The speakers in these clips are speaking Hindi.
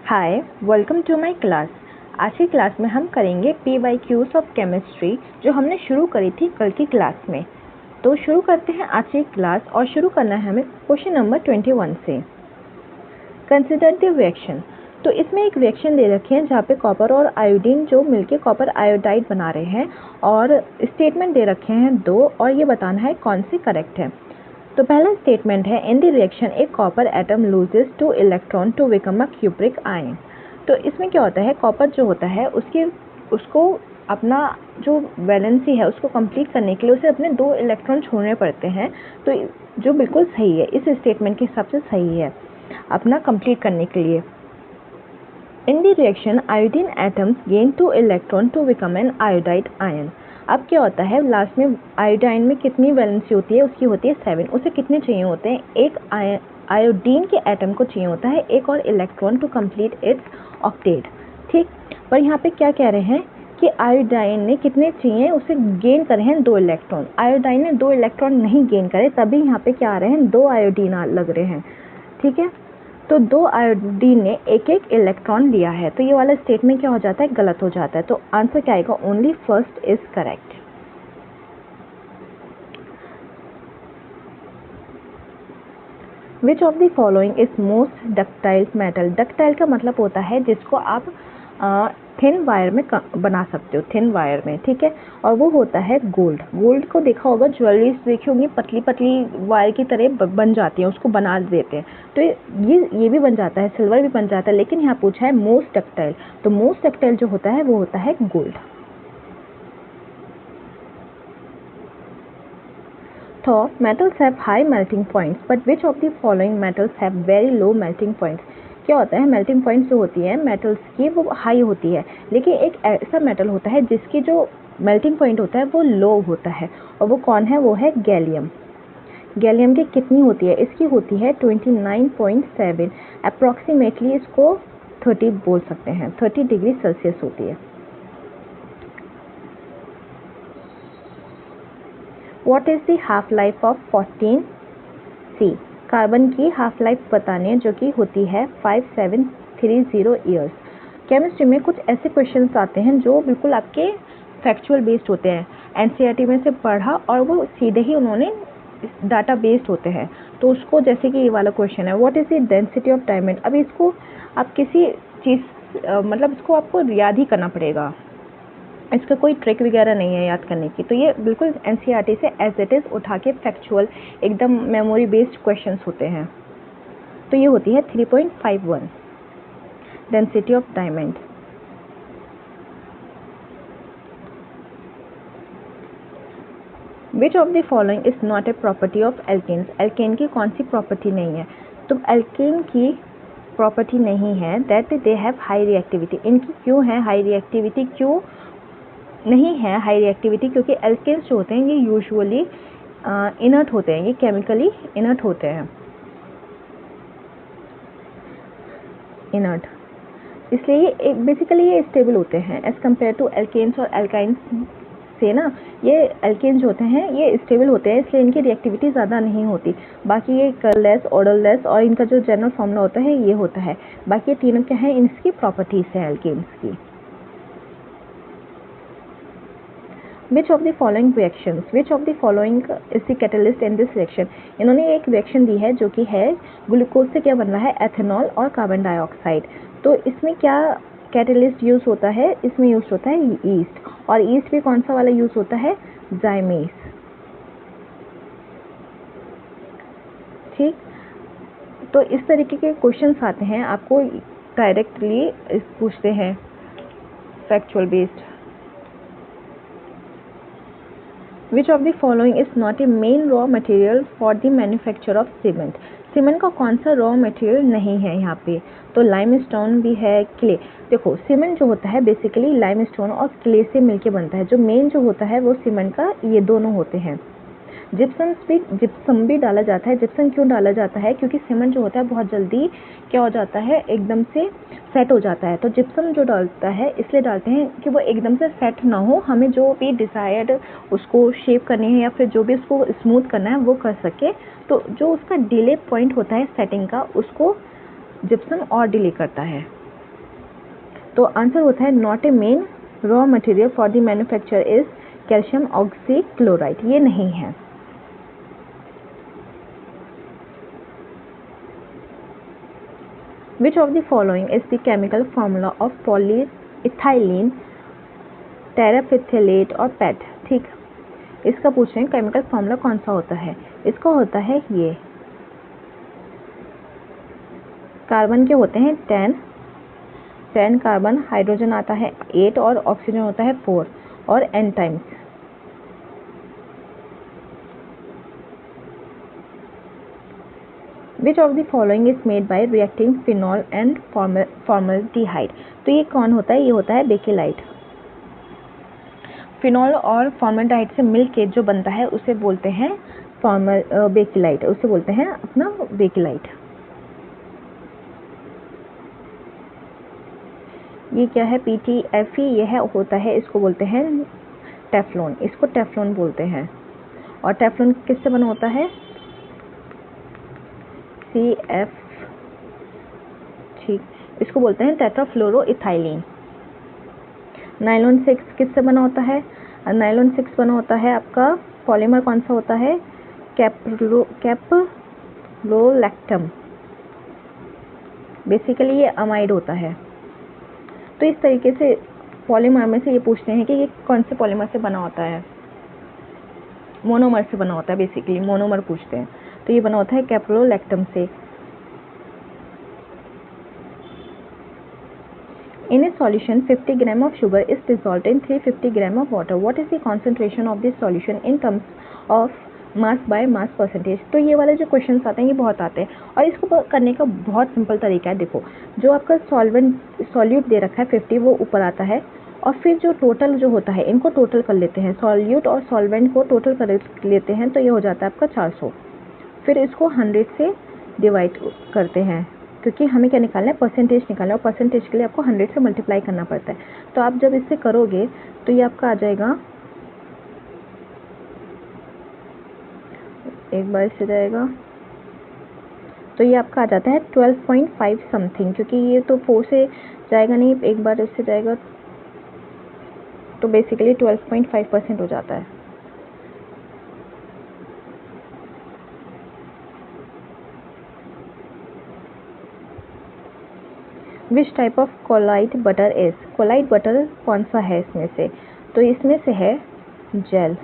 Hi, welcome to my class. आज की क्लास में हम करेंगे PYQs ऑफ केमिस्ट्री जो हमने शुरू करी थी कल की क्लास में। तो शुरू करते हैं आज की क्लास और शुरू करना है हमें क्वेश्चन नंबर 21 से। Consider the reaction. तो इसमें एक रिएक्शन दे रखी है जहाँ पे कॉपर और आयोडीन जो मिलके कॉपर आयोडाइड बना रहे हैं और स्टेटमेंट दे रखे हैं दो और ये बताना है कौन सी करेक्ट है। तो पहला स्टेटमेंट है इन द रिएक्शन एक copper atom loses 2 electron to become a cupric ion. तो इसमें क्या होता है, कॉपर जो होता है उसको अपना जो वैलेंसी है उसको कंप्लीट करने के लिए उसे अपने 2 इलेक्ट्रॉन छोड़ने पड़ते हैं। तो जो बिल्कुल सही है, इस स्टेटमेंट के हिसाब से सही है अपना कंप्लीट करने के लिए। In the reaction iodine atoms gain 2 electron to become an iodide ion. अब क्या होता है, लास्ट में आयोडाइन में कितनी वैलेंसी होती है, उसकी होती है 7। उसे कितने चाहिए होते हैं, एक आयोडीन के एटम को चाहिए होता है एक और electron to complete its octet. ठीक, पर यहाँ पे क्या कह रहे हैं कि आयोडाइन ने कितने चाहिए, उसे गेन करे हैं 2 इलेक्ट्रॉन। आयोडाइन ने 2 इलेक्ट्रॉन नहीं गेन करे, तभी यहाँ पे क्या आ रहे हैं, 2 आयोडीन लग रहे हैं। ठीक है, तो 2 आयोडीन ने एक एक इलेक्ट्रॉन लिया है, तो ये वाला स्टेटमेंट क्या हो जाता है, गलत हो जाता है। तो आंसर क्या आएगा, only first is correct. Which of the following is most ductile metal. Ductile का मतलब होता है जिसको आप थिन वायर में बना सकते हो, थिन वायर में। ठीक है, और वो होता है गोल्ड। गोल्ड को देखा होगा, ज्वेलरीज देखी होंगी, पतली पतली वायर की तरह बन जाती है, उसको बना देते हैं। तो ये भी बन जाता है, सिल्वर भी बन जाता है, लेकिन यहाँ पूछा है मोस्ट डक्टाइल। तो मोस्ट डक्टाइल जो होता है वो होता है गोल्ड। तो metals have high melting points, but which of the following metals have very low melting points? क्या होता है, मेल्टिंग पॉइंट जो होती है मेटल्स की वो हाई होती है, लेकिन एक ऐसा मेटल होता है जिसकी जो मेल्टिंग पॉइंट होता है वो लो होता है, और वो कौन है, वो है गैलियम। गैलियम की कितनी होती है, इसकी होती है 29.7, अप्रॉक्सीमेटली इसको 30 बोल सकते हैं, 30 डिग्री सेल्सियस होती है। What is the half life of 14C? Carbon की हाफ लाइफ बतानी है जो कि होती है 5730 ईयर्स। केमिस्ट्री में कुछ ऐसे क्वेश्चंस आते हैं जो बिल्कुल आपके फैक्चुअल बेस्ड होते हैं, एनसीईआरटी में से पढ़ा और वो सीधे ही उन्होंने डाटा बेस्ड होते हैं। तो उसको, जैसे कि ये वाला क्वेश्चन है, what is the density of diamond. अब इसको आप किसी चीज़ मतलब इसको आपको याद ही करना पड़ेगा, इसका कोई ट्रिक वगैरह नहीं है याद करने की। तो ये बिल्कुल एनसीईआरटी से एज इट इज़ उठा के फैक्चुअल एकदम मेमोरी बेस्ड क्वेश्चंस होते हैं। तो ये होती है 3.51 density of diamond. Which of the following is not a property of alkenes. Alkene की कौन सी प्रॉपर्टी नहीं है, तो एल्केन की प्रॉपर्टी नहीं है that they have high reactivity. इनकी क्यों है हाई रिएक्टिविटी, क्यों नहीं है हाई रिएक्टिविटी, क्योंकि एल्केन्स जो होते हैं ये यूजुअली इनर्ट होते हैं, ये केमिकली इनर्ट होते हैं, इनर्ट, इसलिए ये बेसिकली ये स्टेबल होते हैं एज कम्पेयर टू एल्केन्स और एल्काइंस से ना। ये एल्केन्स जो होते हैं ये स्टेबल होते हैं, इसलिए इनकी रिएक्टिविटी ज़्यादा नहीं होती। बाकी ये कलरलेस, ऑर्डरलेस और इनका जो जनरल फॉर्मूला होता है ये होता है। बाकी ये तीनों क्या है, इसकी प्रॉपर्टीज़ हैं एल्केन्स की। Which of the following reactions, which of the following is the catalyst in this reaction? इन्होंने एक रिएक्शन दी है जो कि है ग्लूकोज से क्या बन रहा है, एथेनॉल और कार्बन डाइऑक्साइड। तो इसमें क्या कैटलिस्ट यूज होता है, इसमें यूज होता है ईस्ट, और ईस्ट भी कौन सा वाला यूज होता है, जाइमेस। ठीक, तो इस तरीके के क्वेश्चंस आते हैं आपको डायरेक्टली पूछते हैं factual based. Which of the following is not a main raw material for the manufacture of cement? Cement का कौन सा रॉ मटेरियल नहीं है यहाँ पे, तो लाइमस्टोन भी है, क्ले। देखो सीमेंट जो होता है बेसिकली लाइमस्टोन और क्ले से मिलके बनता है, जो मेन जो होता है वो सीमेंट का ये दोनों होते हैं। जिप्सम भी डाला जाता है। जिप्सम क्यों डाला जाता है, क्योंकि सीमेंट जो होता है बहुत जल्दी क्या हो जाता है, एकदम से सेट हो जाता है। तो जिप्सम जो डालता है इसलिए डालते हैं कि वो एकदम से सेट ना हो, हमें जो भी डिज़ायर्ड उसको शेप करनी है या फिर जो भी उसको स्मूथ करना है वो कर सके। तो जो उसका डिले पॉइंट होता है सेटिंग का, उसको जिप्सम और डिले करता है। तो आंसर होता है not a main raw material for the manufacture is calcium oxychloride, ये नहीं है। Which of the following is the chemical formula of polyethylene terephthalate और PET? ठीक, इसका पूछ रहे हैं केमिकल फॉर्मूला कौन सा होता है। इसका होता है ये, कार्बन के होते हैं 10 कार्बन, हाइड्रोजन आता है 8 और ऑक्सीजन होता है 4 और N times. Which of the following is made by reacting phenol and formaldehyde? तो ये कौन होता है, ये होता है बेकिलाइट। फिनॉल और फॉर्मल्डिहाइड से मिलके जो बनता है उसे बोलते हैं बेकिलाइट, उसे बोलते हैं अपना बेकिलाइट। ये क्या है, PTFE, ये है होता है, इसको बोलते हैं टेफ्लॉन, इसको टेफ्लॉन बोलते हैं। और टेफ्लॉन किससे बना होता है, CF, ठीक, इसको बोलते हैं टेट्राफ्लोरोइथाइलीन। नायलॉन 6 किससे बना होता है, नायलॉन 6 बना होता है आपका पॉलीमर कौन सा होता है, कैप्रोलैक्टम, बेसिकली ये अमाइड होता है। तो इस तरीके से पॉलीमर में से ये पूछते हैं कि ये कौन से पॉलीमर से बना होता है, मोनोमर से बना होता है, बेसिकली मोनोमर पूछते हैं। तो ये बना होता है कैप्रोलैक्टम से। In a solution, 50 gram of sugar is dissolved in 350 gram of water. What is the concentration of this solution in terms of mass by mass percentage? तो ये वाले जो क्वेश्चंस आते हैं ये बहुत आते हैं और इसको करने का बहुत सिंपल तरीका है। देखो, जो आपका सॉल्यूट दे रखा है 50, वो ऊपर आता है और फिर जो टोटल जो होता है इनको टोटल कर लेते हैं, सॉल्यूट और सॉल्वेंट को टोटल कर लेते हैं, तो ये हो जाता है आपका 400। फिर इसको 100 से डिवाइड करते हैं क्योंकि हमें क्या निकालना है, परसेंटेज निकालना है और परसेंटेज के लिए आपको 100 से मल्टीप्लाई करना पड़ता है। तो आप जब इससे करोगे तो ये आपका आ जाएगा, एक बार इससे जाएगा तो ये आपका आ जाता है 12.5 समथिंग, क्योंकि ये तो 4 से जाएगा नहीं, एक बार इससे जाएगा तो बेसिकली 12.5% हो जाता है। Which type of colloid butter is, colloid butter कौन सा है इसमें से, तो इसमें से है जेल,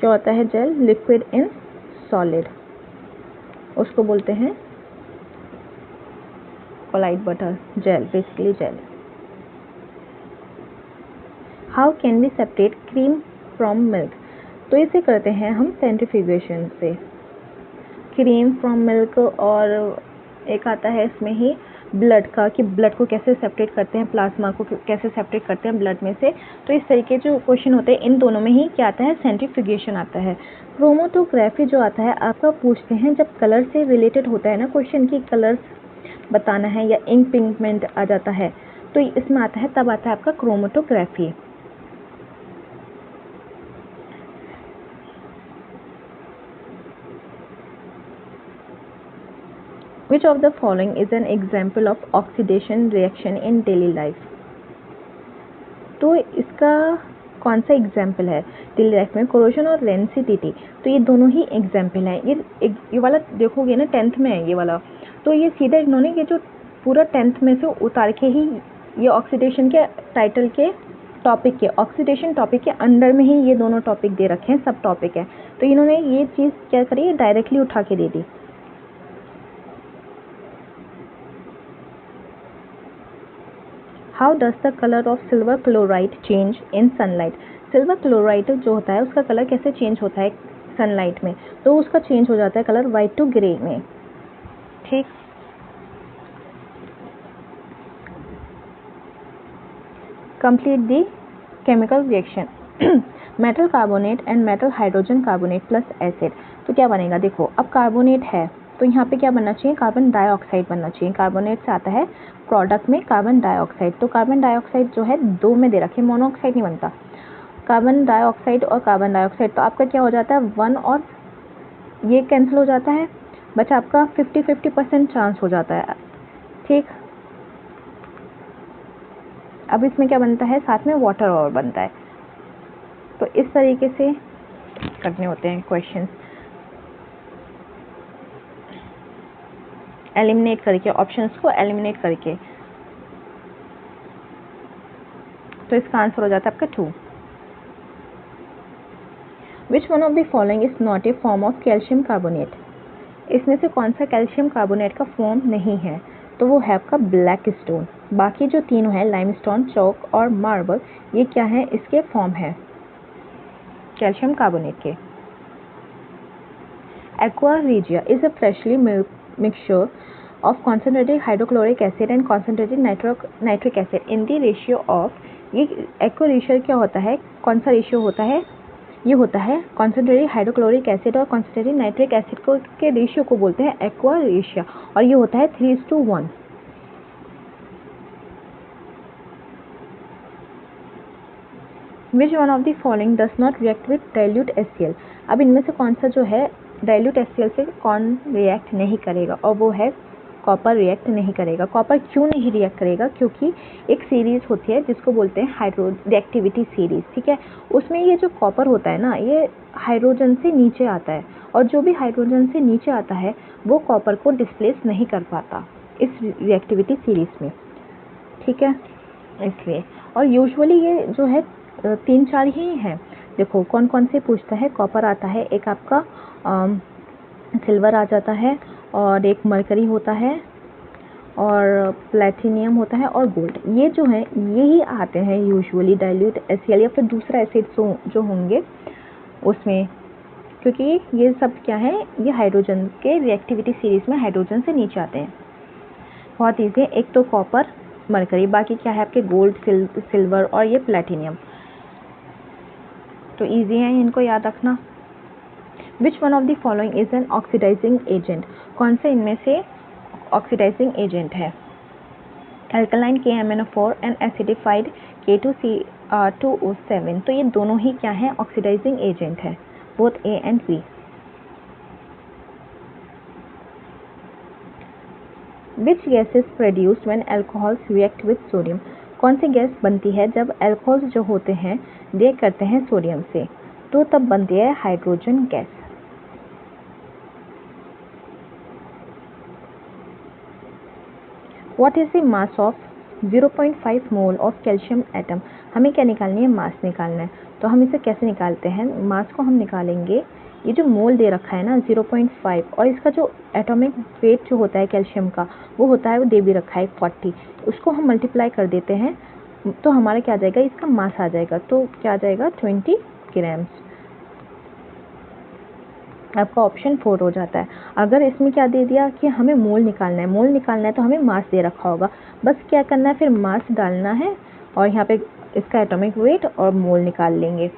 जो होता है जेल, लिक्विड इन सॉलिड, उसको बोलते हैं colloid butter, gel, basically gel. How can we separate cream from milk, तो इसे करते हैं हम सेंट्रीफ्यूगेशन से, क्रीम फ्रॉम मिल्क। और एक आता है इसमें ही ब्लड का, कि ब्लड को कैसे सेपरेट करते हैं, प्लाज्मा को कैसे सेपरेट करते हैं ब्लड में से। तो इस तरीके जो क्वेश्चन होते हैं इन दोनों में ही क्या आता है, सेंट्रीफ्यूगेशन आता है। क्रोमेटोग्राफी जो आता है आपका पूछते हैं जब कलर से रिलेटेड होता है ना क्वेश्चन, की कलर्स बताना है या इंक पिगमेंट आ जाता है, तो इसमें आता है, तब आता है आपका chromatography. Which of the following is an example of oxidation reaction in daily life? तो इसका कौन सा एग्जाम्पल है डेली लाइफ में, कोरोजन और रेंसिडिटी। तो ये दोनों ही एग्जाम्पल हैं। ये वाला देखोगे ना 10th में है ये वाला, तो ये सीधा इन्होंने ये जो पूरा 10th में से उतार के ही ये ऑक्सीडेशन के टाइटल के टॉपिक के, ऑक्सीडेशन टॉपिक के अंडर में ही ये दोनों टॉपिक दे रखे हैं, सब टॉपिक है। तो इन्होंने ये चीज़ क्या करी, डायरेक्टली उठा के दे दी। How does the colour of silver chloride change in sunlight, silver chloride जो होता है उसका कलर कैसे चेंज होता है सनलाइट में, तो उसका चेंज हो जाता है कलर वाइट टू ग्रे में। ठीक, complete the chemical reaction metal carbonate and metal hydrogen carbonate plus acid. तो क्या बनेगा, देखो अब कार्बोनेट है तो यहाँ पे क्या बनना चाहिए, कार्बन डाइऑक्साइड बनना चाहिए। कार्बोनेट से आता है प्रोडक्ट में कार्बन डाइऑक्साइड, तो कार्बन डाइऑक्साइड जो है 2 में दे रखे, मोनोऑक्साइड नहीं बनता। कार्बन डाइऑक्साइड और कार्बन डाइऑक्साइड, तो आपका क्या हो जाता है 1 और ये कैंसिल हो जाता है, बट आपका 50-50% चांस हो जाता है। ठीक, अब इसमें क्या बनता है, साथ में वाटर और बनता है। तो इस तरीके से करने होते हैं क्वेश्चंस, एलिमिनेट करके, ऑप्शंस को एलिमिनेट करके। तो इसका आंसर हो जाता है आपका 2। विच one of the following is not A form of calcium carbonate? इसमें से कौन सा कैल्शियम कार्बोनेट का फॉर्म नहीं है? तो वो है आपका ब्लैक स्टोन। बाकी जो तीनों है, लाइमस्टोन, चौक और मार्बल, ये क्या है, इसके फॉर्म है कैल्शियम कार्बोनेट के। Aqua regia is a freshly milk mixture of concentrated hydrochloric acid and concentrated nitric acid in the ratio of, ये एक्वा रेशियो क्या होता है, कौन सा रेशियो होता है, ये होता है कॉन्सेंट्रेटेड हाइड्रोक्लोरिक एसिड और कॉन्सेंट्रेटेड नाइट्रिक एसिड को के रेशियो को बोलते हैं एक्वा रेशिया, और ये होता है 3:1। विच one of the following does not react with dilute HCl? अब इनमें से कौन सा जो है डाइल्यूट HCl से कौन रिएक्ट नहीं करेगा, और वो है कॉपर रिएक्ट नहीं करेगा। कॉपर क्यों नहीं रिएक्ट करेगा, क्योंकि एक सीरीज होती है जिसको बोलते हैं हाइड्रो रिएक्टिविटी सीरीज, ठीक है। उसमें ये जो कॉपर होता है ना, ये हाइड्रोजन से नीचे आता है, और जो भी हाइड्रोजन से नीचे आता है वो कॉपर को डिस्प्लेस नहीं कर पाता इस रिएक्टिविटी सीरीज में, ठीक है, इसलिए। और यूजुअली ये जो है 3-4 ही हैं। देखो कौन कौन से पूछता है, कॉपर आता है, एक आपका सिल्वर आ जाता है, और एक मरकरी होता है, और प्लेटिनियम होता है, और गोल्ड। ये जो है यही आते हैं यूजुअली डाइल्यूट HCl या फिर दूसरा एसिड जो होंगे उसमें, क्योंकि ये सब क्या है, ये हाइड्रोजन के रिएक्टिविटी सीरीज में हाइड्रोजन से नीचे आते हैं। बहुत ईजी है, एक तो कॉपर, मरकरी, बाकी क्या है आपके गोल्ड, सिल्वर और ये प्लेटिनियम। तो ईजी है इनको याद रखना। Which one of the following is an oxidising agent? कौन से इनमें से ऑक्सीडाइजिंग एजेंट है? Alkaline KMnO4 and acidified K2CO7। तो ये दोनों ही क्या है, ऑक्सीडाइजिंग एजेंट है, both A and B। Which gas is produced when alcohols react with sodium? कौन सी गैस बनती है जब अल्कोहल्स जो होते हैं रिएक्ट करते हैं सोडियम से? तो तब बनती है hydrogen gas. What is the mass of 0.5 mole of calcium atom? हमें क्या निकालनी है, मास निकालना है। तो हम इसे कैसे निकालते हैं, मास को हम निकालेंगे, ये जो मोल दे रखा है ना 0.5, और इसका जो एटॉमिक वेट जो होता है कैल्शियम का वो होता है, वो दे भी रखा है 40, उसको हम मल्टीप्लाई कर देते हैं तो हमारा क्या आ जाएगा, इसका मास आ जाएगा। तो क्या आ जाएगा, 20 ग्राम्स। आपका ऑप्शन 4 हो जाता है। अगर इसमें क्या दे दिया कि हमें मोल निकालना है, मोल निकालना है तो हमें मास दे रखा होगा, बस क्या करना है, फिर मास डालना है और यहाँ पे इसका एटॉमिक वेट और मोल निकाल लेंगे।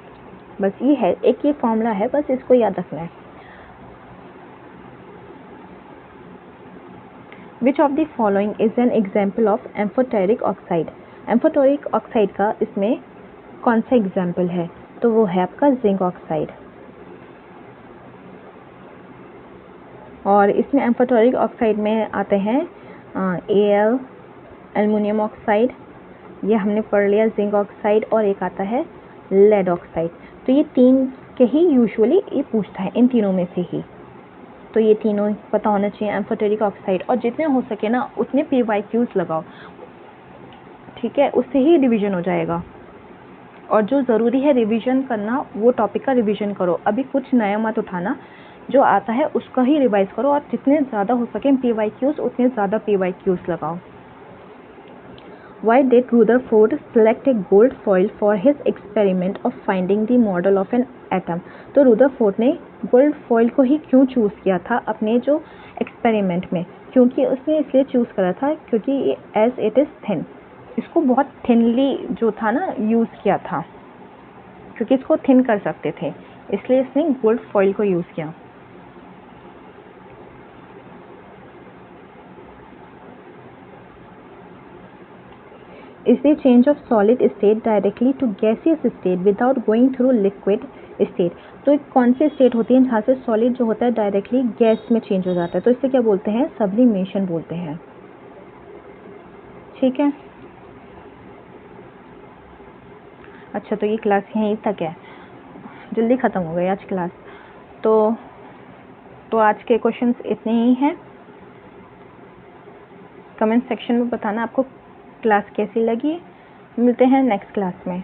बस ये है, एक ये फॉर्मूला है, बस इसको याद रखना है। विच of the following is an example of amphoteric oxide? Amphoteric oxide का इसमें कौन सा एग्जाम्पल है? तो वो है आपका जिंक ऑक्साइड। और इसमें एम्फोटेरिक ऑक्साइड में आते हैं Al, एल्युमिनियम ऑक्साइड, ये हमने पढ़ लिया, जिंक ऑक्साइड, और एक आता है लेड ऑक्साइड। तो ये तीन के ही यूजुअली ये पूछता है, इन तीनों में से ही। तो ये तीनों पता होना चाहिए, एम्फोटेरिक ऑक्साइड। और जितने हो सके ना उतने PYQs लगाओ, ठीक है, उससे ही रिवीजन हो जाएगा। और जो ज़रूरी है रिवीजन करना, वो टॉपिक का रिवीजन करो, अभी कुछ नया मत उठाना, जो आता है उसका ही रिवाइज करो, और जितने ज़्यादा हो सके PYQs उतने ज़्यादा PYQs लगाओ। Why did Rutherford select a gold foil for his experiment of finding the model of an atom? तो Rutherford ने गोल्ड फॉइल को ही क्यों चूज़ किया था अपने जो एक्सपेरिमेंट में? क्योंकि उसने इसलिए चूज़ करा था क्योंकि ये एज इट इज़ थिन, इसको बहुत थिनली जो था ना यूज़ किया था, क्योंकि इसको थिन कर सकते थे, इसलिए इसने गोल्ड फॉइल को यूज़ किया। Is the change of solid state directly to gaseous state without going through liquid state. तो एक कौन सी स्टेट होती है जहाँ से सॉलिड जो होता है डायरेक्टली गैस में चेंज हो जाता है, तो इसे क्या बोलते हैं, सब्लिमेशन बोलते हैं। ठीक है, अच्छा तो ये क्लास यहीं तक है, जल्दी ख़त्म हो गई आज क्लास। तो आज के क्वेश्चंस इतने ही हैं। कमेंट सेक्शन में बताना आपको क्लास कैसी लगी। मिलते हैं नेक्स्ट क्लास में।